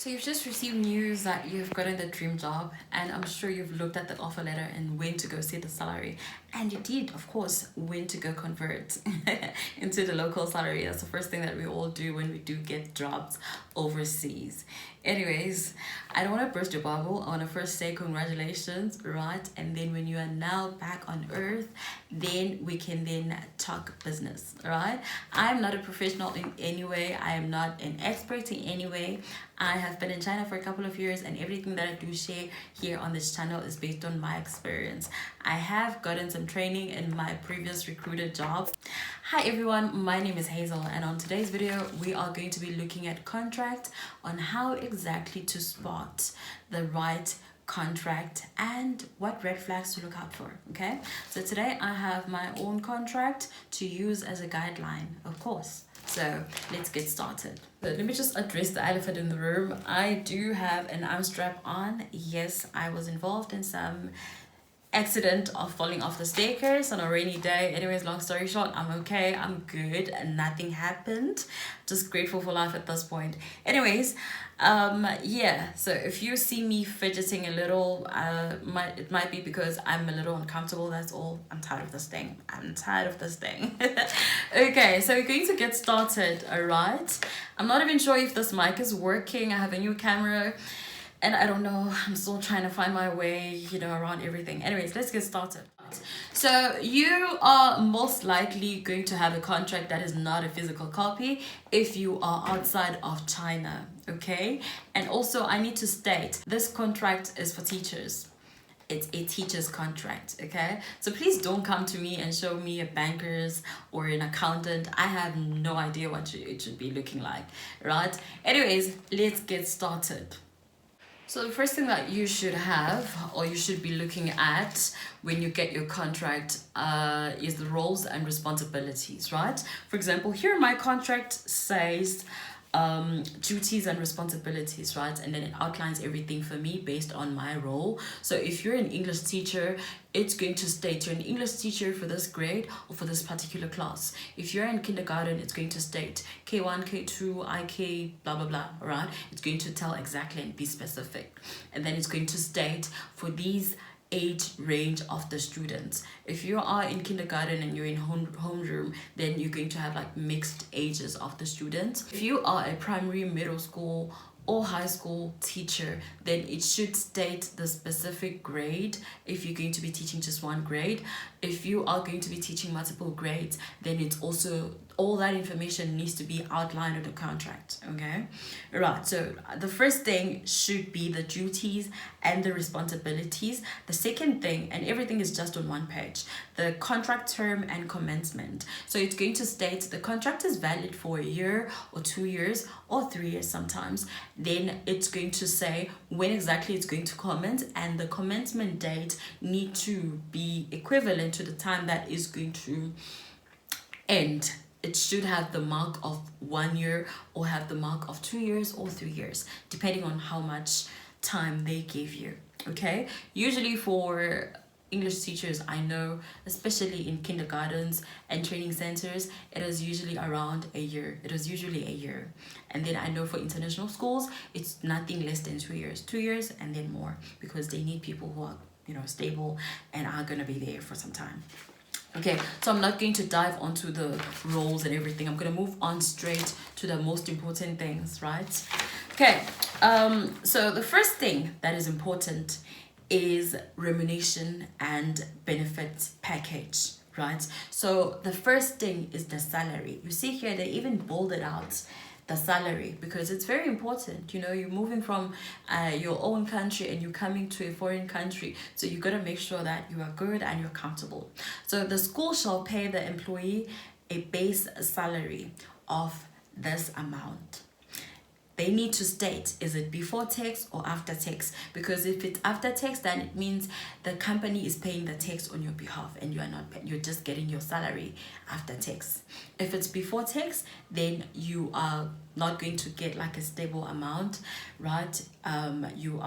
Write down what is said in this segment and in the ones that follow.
So you've just received news that you've gotten the dream job, and I'm sure you've looked at the offer letter and went to go see the salary. And you did, of course, went to go convert into the local salary. That's the first thing that we all do when we do get jobs overseas. Anyways, I don't want to burst your bubble. I want to first say congratulations, right? And then when you are now back on earth, then we can then talk business, right? I'm not a professional in any way. I am not an expert in any way. I have been in China for a couple of years, and everything that I do share here on this channel is based on my experience. I have gotten some training in my previous recruiter job. Hi everyone, my name is Hazel, and on today's video we are going to be looking at contract, on how exactly to spot the right contract and what red flags to look out for. Okay, so today I have my own contract to use as a guideline, of course. So let's get started. So let me just address the elephant in the room. I do have an arm strap on. Yes, I was involved in some accident of falling off the staircase on a rainy day. Anyways, long story short, I'm okay, I'm good, and nothing happened. Just grateful for life at this point. Anyways, yeah, so if you see me fidgeting a little, it might be because I'm a little uncomfortable. That's all. I'm tired of this thing. Okay, so we're going to get started. All right, I'm not even sure if this mic is working. I have a new camera and I don't know, I'm still trying to find my way, around everything. Anyways, let's get started. So you are most likely going to have a contract that is not a physical copy if you are outside of China, okay? And also I need to state, this contract is for teachers. It's a teacher's contract, okay? So please don't come to me and show me a banker's or an accountant. I have no idea what it should be looking like, right? Anyways, let's get started. So the first thing that you should have, or you should be looking at when you get your contract, is the roles and responsibilities, right? For example, here my contract says duties and responsibilities, right? And then it outlines everything for me based on my role. So if you're an English teacher, it's going to state you're an English teacher for this grade or for this particular class. If you're in kindergarten, it's going to state K1, K2, IK, blah, blah, blah, right? It's going to tell exactly and be specific. And then it's going to state for these age range of the students. If you are in kindergarten and you're in homeroom, then you're going to have like mixed ages of the students. If you are a primary, middle school, or high school teacher, then it should state the specific grade if you're going to be teaching just one grade. If you are going to be teaching multiple grades, then it's also, all that information needs to be outlined in the contract, okay? Right, so the first thing should be the duties and the responsibilities. The second thing, and everything is just on one page, the contract term and commencement. So it's going to state the contract is valid for a year or 2 years or 3 years sometimes. Then it's going to say when exactly it's going to commence, and the commencement date need to be equivalent to the time that is going to end. It should have the mark of 1 year or have the mark of 2 years or 3 years, depending on how much time they give you, okay? Usually for English teachers, I know, especially in kindergartens and training centers, it is usually around a year. It is usually a year. And then I know for international schools, it's nothing less than 2 years. 2 years and then more, because they need people who are, stable and are going to be there for some time. Okay, so I'm not going to dive onto the roles and everything. I'm going to move on straight to the most important things, right? Okay, so the first thing that is important is remuneration and benefits package, right? So the first thing is the salary. You see here, they even bolded out the salary because it's very important. You're moving from your own country and you're coming to a foreign country, so you got to make sure that you are good and you're comfortable. So the school shall pay the employee a base salary of this amount. They need to state, is it before tax or after tax? Because if it's after tax, then it means the company is paying the tax on your behalf and you're just getting your salary after tax. If it's before tax, then you are not going to get like a stable amount, right? You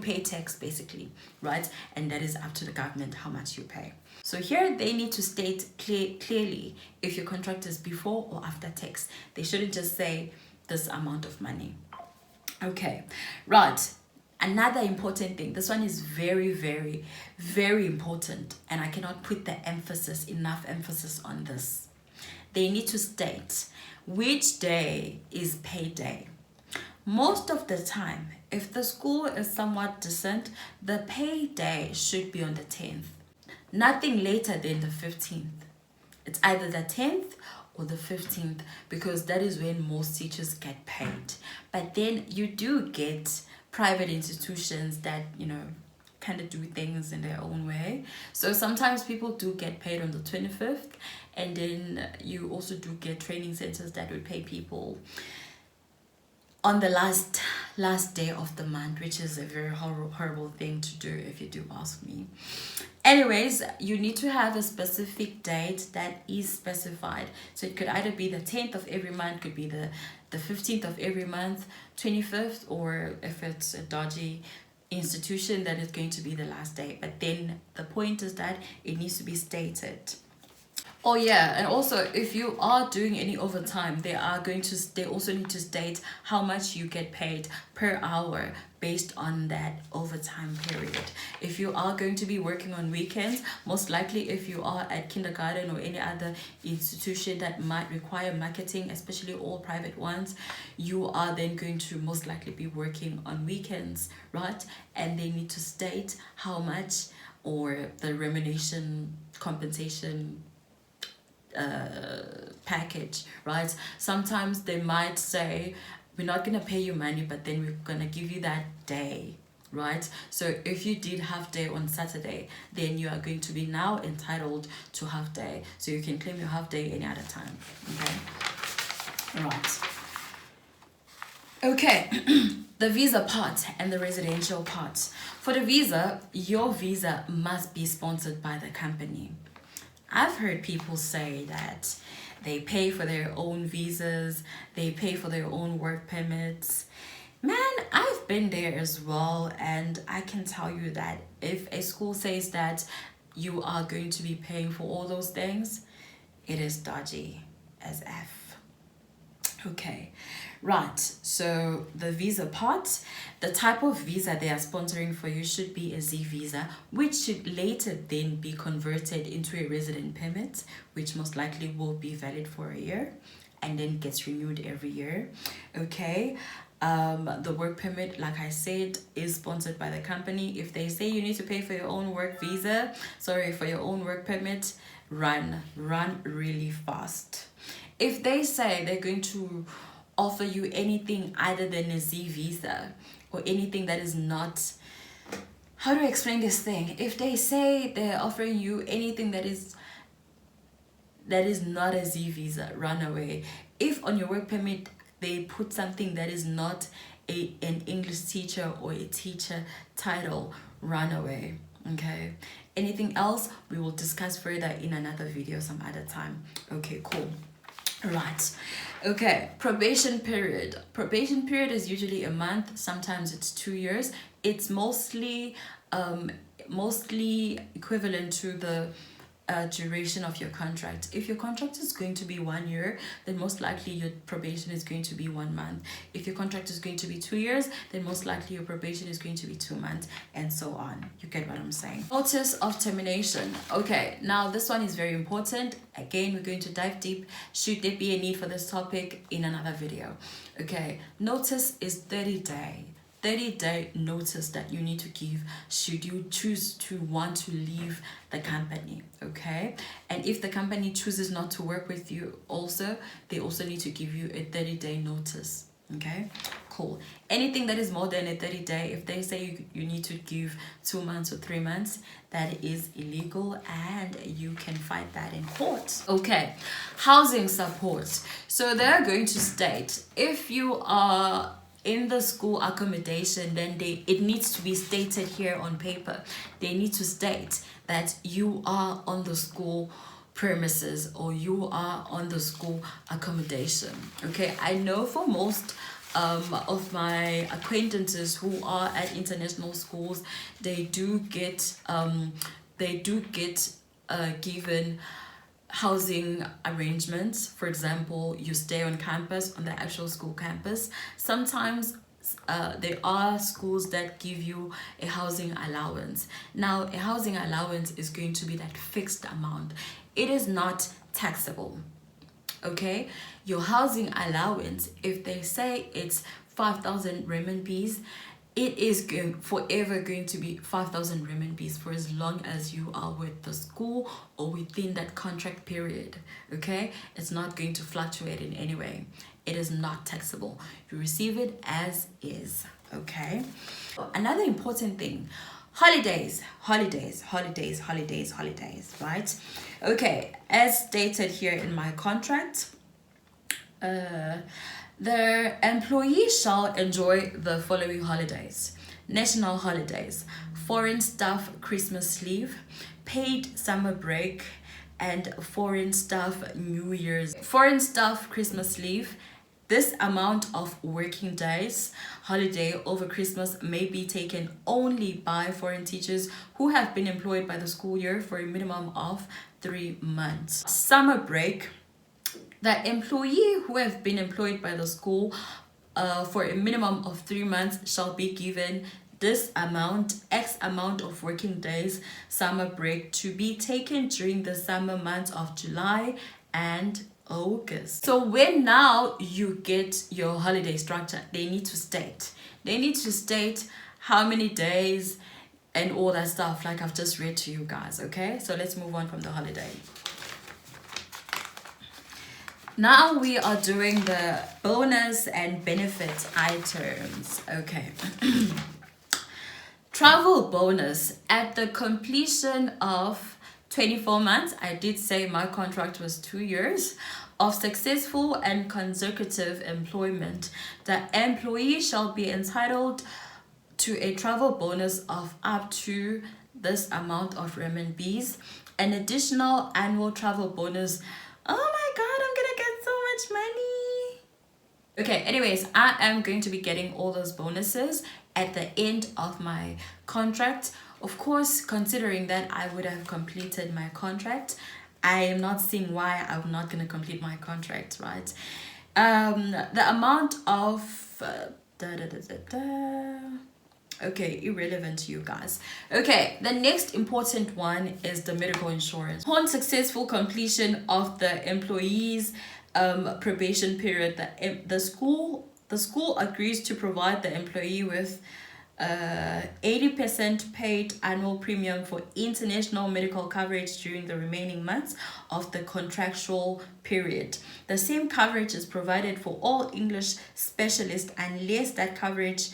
pay tax basically, right? And that is up to the government how much you pay. So here they need to state clearly if your contract is before or after tax. They shouldn't just say this amount of money. Okay, right. Another important thing, this one is very, very, very important, and I cannot put the enough emphasis on this. They need to state which day is payday. Most of the time, if the school is somewhat decent, the payday should be on the 10th. Nothing later than the 15th. It's either the 10th or the 15th, because that is when most teachers get paid. But then you do get private institutions that, you know, kind of do things in their own way. So sometimes people do get paid on the 25th, and then you also do get training centers that would pay people on the last day of the month, which is a very horrible thing to do, if you do ask me. Anyways, you need to have a specific date that is specified. So it could either be the 10th of every month, could be the 15th of every month, 25th, or if it's a dodgy institution, then it's going to be the last day. But then the point is that it needs to be stated. Oh yeah, and also if you are doing any overtime, they also need to state how much you get paid per hour based on that overtime period. If you are going to be working on weekends, most likely if you are at kindergarten or any other institution that might require marketing, especially all private ones, you are then going to most likely be working on weekends, right? And they need to state how much, or the remuneration compensation package, right? Sometimes they might say, we're not gonna pay you money, but then we're gonna give you that day, right? So if you did half day on Saturday, then you are going to be now entitled to half day, so you can claim your half day any other time. Okay, right. Okay. The visa part and the residential part. For the visa, your visa must be sponsored by the company. I've heard people say that they pay for their own visas, they pay for their own work permits. Man, I've been there as well, and I can tell you that if a school says that you are going to be paying for all those things, it is dodgy as F. Okay, right, so the visa part, the type of visa they are sponsoring for you should be a Z visa, which should later then be converted into a resident permit, which most likely will be valid for a year and then gets renewed every year. Okay, the work permit, like I said, is sponsored by the company. If they say you need to pay for your own work visa, for your own work permit, run really fast. If they say they're going to offer you anything other than a Z visa, or anything that is not, how do I explain this thing? If they say they're offering you anything that is not a Z visa, run away. If on your work permit they put something that is not an English teacher or a teacher title, run away. Okay, anything else we will discuss further in another video some other time. Okay, cool. Right. Okay, probation period. Probation period is usually a month, sometimes it's 2 years. It's mostly equivalent to the duration of your contract. If your contract is going to be 1 year, then most likely your probation is going to be 1 month. If your contract is going to be 2 years, then most likely your probation is going to be 2 months, and so on. You get what I'm saying? Notice of termination. Okay, now this one is very important. Again, we're going to dive deep, should there be a need for this topic, in another video. Okay, notice is 30-day notice that you need to give should you choose to want to leave the company. Okay, and if the company chooses not to work with you, also they also need to give you a 30-day notice. Okay, cool. Anything that is more than a 30-day, if they say you need to give 2 months or 3 months, that is illegal, and you can fight that in court. Okay, housing support. So they're going to state, if you are in the school accommodation, then it needs to be stated here on paper. They need to state that you are on the school premises, or you are on the school accommodation. Okay, I know for most of my acquaintances who are at international schools, they do get given housing arrangements. For example, you stay on campus, on the actual school campus. Sometimes there are schools that give you a housing allowance. Now, a housing allowance is going to be that fixed amount. It is not taxable. Okay, your housing allowance, if they say it's 5,000 renminbis, it is forever going to be 5,000 renminbis for as long as you are with the school or within that contract period. Okay, it's not going to fluctuate in any way. It is not taxable. You receive it as is. Okay, another important thing, holidays, right? Okay, as stated here in my contract, the employee shall enjoy the following holidays: national holidays, foreign staff Christmas leave, paid summer break, and foreign staff New Year's. Foreign staff Christmas leave. This amount of working days holiday over Christmas may be taken only by foreign teachers who have been employed by the school year for a minimum of 3 months. Summer break. The employee who have been employed by the school for a minimum of 3 months shall be given this amount, X amount of working days summer break, to be taken during the summer months of July and August. So when now you get your holiday structure, they need to state how many days and all that stuff, like I've just read to you guys. Okay, so let's move on from the holiday. Now we are doing the bonus and benefit items. Okay. Travel bonus. At the completion of 24 months, I did say my contract was 2 years, of successful and consecutive employment, the employee shall be entitled to a travel bonus of up to this amount of renminbis. An additional annual travel bonus. Oh my god, I'm gonna get so much money. Okay, anyways, I am going to be getting all those bonuses at the end of my contract. Of course, considering that I would have completed my contract, I am not seeing why I'm not going to complete my contract, right? The amount of okay, irrelevant to you guys. Okay, the next important one is the medical insurance. Upon successful completion of the employee's probation period, the school agrees to provide the employee with 80% paid annual premium for international medical coverage during the remaining months of the contractual period. The same coverage is provided for all English specialists unless that coverage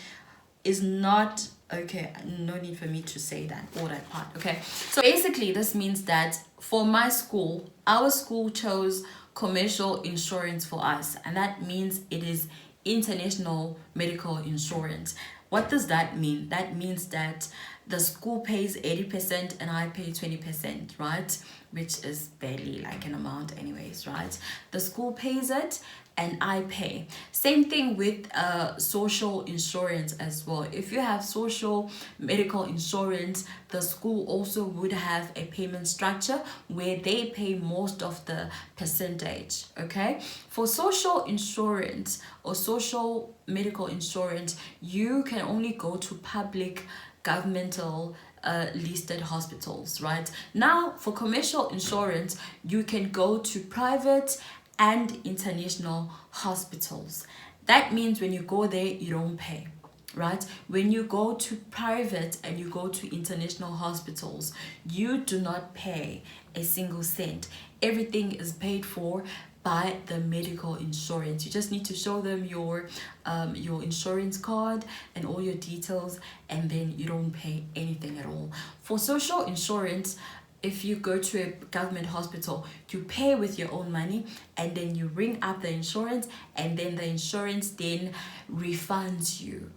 is not okay. No need for me to say that, all that part. Okay, so basically this means that for my school, our school chose commercial insurance for us, and that means it is international medical insurance. What does that mean? That means that the school pays 80% and I pay 20%, right? Which is barely like an amount anyways, right? The school pays it and I pay. Same thing with social insurance as well. If you have social medical insurance, the school also would have a payment structure where they pay most of the percentage. Okay, for social insurance or social medical insurance, you can only go to public governmental listed hospitals, right? Now for commercial insurance, you can go to private and international hospitals. That means when you go there, you don't pay, right? When you go to private and you go to international hospitals, you do not pay a single cent. Everything is paid for by the medical insurance. You just need to show them your insurance card and all your details, and then you don't pay anything at all. For social insurance, if you go to a government hospital, you pay with your own money and then you ring up the insurance, and then the insurance then refunds you,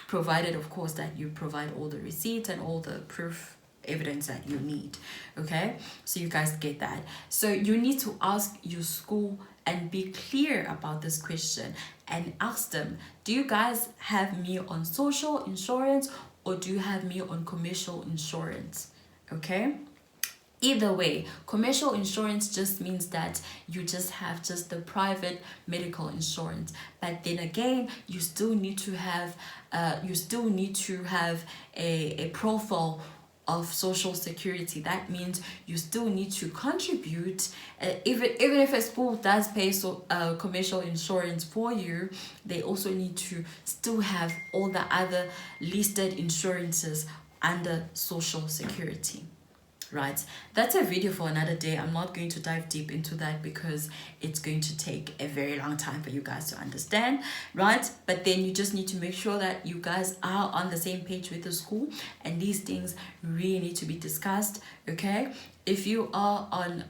provided of course that you provide all the receipts and all the proof evidence that you need. Okay, so you guys get that. So you need to ask your school and be clear about this question and ask them, do you guys have me on social insurance or do you have me on commercial insurance? Okay, Either way, commercial insurance just means that you just have just the private medical insurance. But then again, you still need to have a profile of social security. That means you still need to contribute, even if a school does pay commercial insurance for you, they also need to still have all the other listed insurances under social security. Right, that's a video for another day. I'm not going to dive deep into that because it's going to take a very long time for you guys to understand, right? But then you just need to make sure that you guys are on the same page with the school, and these things really need to be discussed. Okay, if you are on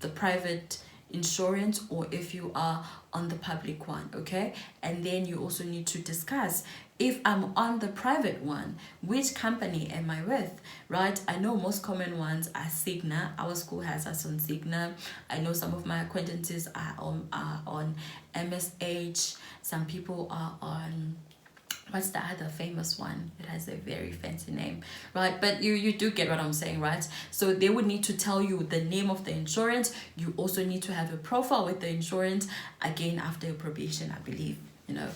the private insurance or if you are on the public one, okay? And then you also need to discuss, if I'm on the private one, which company am I with, right? I know most common ones are Cigna. Our school has us on Cigna. I know some of my acquaintances are on MSH. Some people are on, what's the other famous one? It has a very fancy name, right? But you do get what I'm saying, right? So they would need to tell you the name of the insurance. You also need to have a profile with the insurance, again, after your probation, I believe, you know.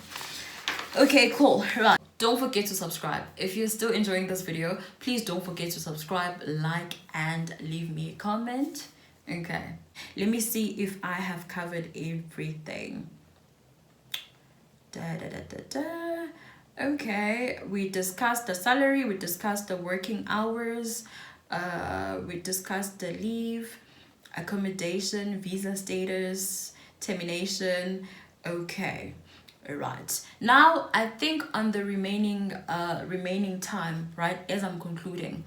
Okay, cool, right. Don't forget to subscribe. If you're still enjoying this video, please don't forget to subscribe, like, and leave me a comment. Okay, let me see if I have covered everything. Okay, we discussed the salary, we discussed the working hours, we discussed the leave, accommodation, visa status, termination. Okay, right. Now I think on the remaining time, right, as I'm concluding,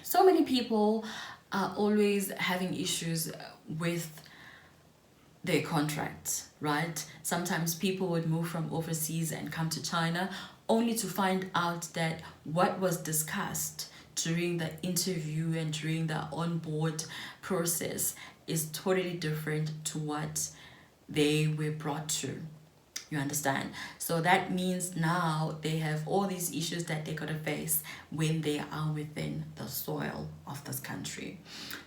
so many people are always having issues with their contracts, right? Sometimes people would move from overseas and come to China only to find out that what was discussed during the interview and during the onboard process is totally different to what they were brought to. You understand? So that means now they have all these issues that they gotta face when they are within the soil of this country.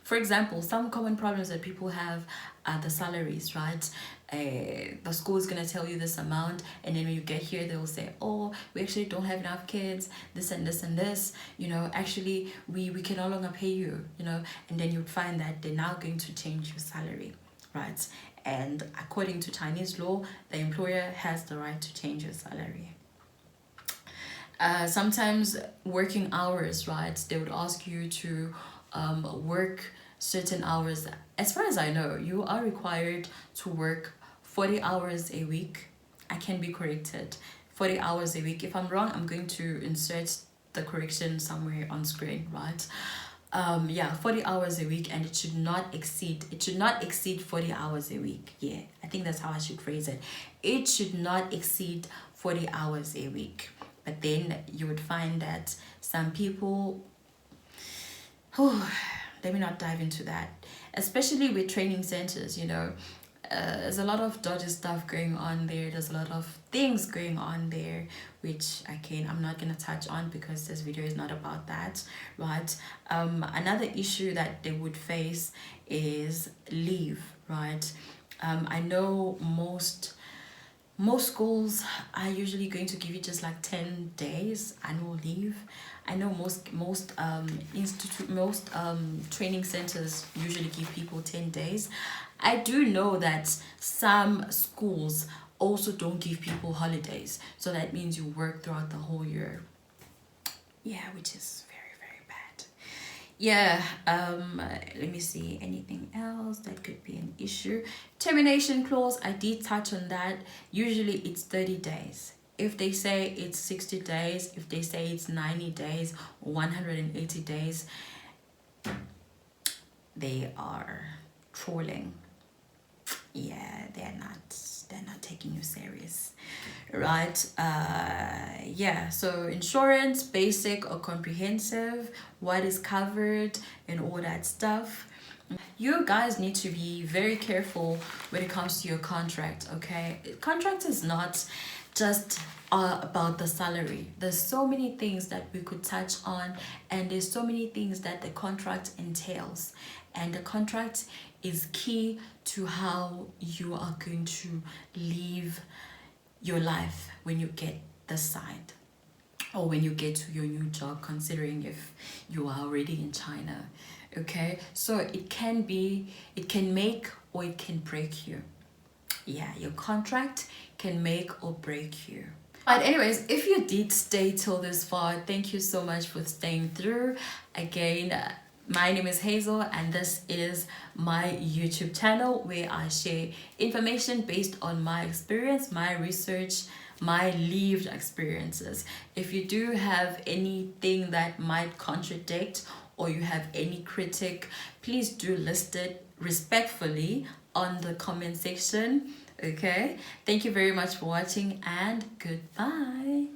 For example, some common problems that people have are the salaries, right? The school is gonna tell you this amount, and then when you get here, they will say, oh, we actually don't have enough kids, this and this and this, you know, actually we can no longer pay you, you know, and then you'd find that they're now going to change your salary, right? And according to Chinese law, the employer has the right to change your salary. Sometimes working hours, right? They would ask you to work certain hours. As far as I know, you are required to work 40 hours a week. I can be corrected. 40 hours a week. If I'm wrong, I'm going to insert the correction somewhere on screen, right? 40 hours a week, and it should not exceed 40 hours a week. Yeah, I think that's how I should phrase it. It should not exceed 40 hours a week. But then you would find that some people, let me not dive into that, especially with training centers, you know. There's a lot of dodgy stuff going on there. There's a lot of things going on there, which I'm not gonna touch on because this video is not about that, right? Another issue that they would face is leave, right? I know most schools are usually going to give you just like 10 days annual leave. I know most training centers usually give people 10 days. I do know that some schools also don't give people holidays, so that means you work throughout the whole year. Yeah, which is very, very bad. Yeah, let me see, anything else that could be an issue. Termination clause, I did touch on that. Usually it's 30 days. If they say it's 60 days, if they say it's 90 days or 180 days, they are trolling. Yeah, they're not taking you serious, right? Yeah, so insurance, basic or comprehensive, what is covered and all that stuff. You guys need to be very careful when it comes to your contract, okay? Contract is not just about the salary. There's so many things that we could touch on, and there's so many things that the contract entails, and the contract is key to how you are going to live your life when you get the side, or when you get to your new job, considering if you are already in China. Okay, so it can make or it can break you. Yeah, your contract can make or break you. But anyways, if you did stay till this far, thank you so much for staying through. Again, my name is Hazel, and this is my YouTube channel where I share information based on my experience, my research, my lived experiences. If you do have anything that might contradict, or you have any critic, please do list it respectfully on the comment section. Okay, thank you very much for watching, and goodbye.